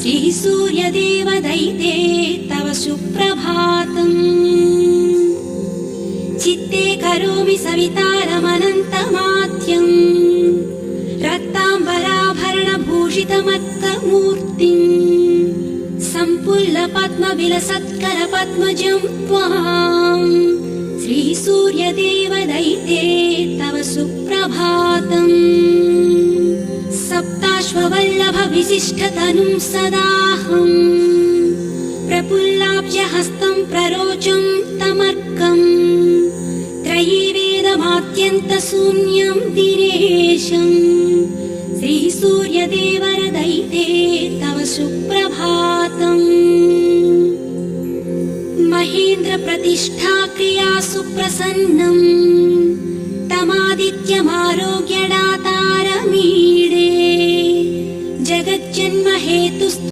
श्रीसूर्यदेवदैते तव सुप्रभातम्। चित्ते करोमि सवितारमनन्तमाद्यम् रक्ताम्बराभरणभूषितमत्तमूर्तिम् सम्पुल्लपद्मविलसत्करपद्मजं त्वाम् श्रीसूर्यदेवदैते तव सुप्रभातम्। सप्ताश्ववल्लभविशिष्टतनुं सदाहम् प्रफुल्लाब्जहस्तं प्ररोचं तमर्कम् त्रयीवेदमात्यन्तशून्यं दिनेशम् श्रीसूर्यदेवरदैते तव सुप्रभातम्। महेन्द्रप्रतिष्ठाक्रिया सुप्रसन्नम् तमादित्यमारोग्यदातारमीडे जगज्जन्महेतुस्तु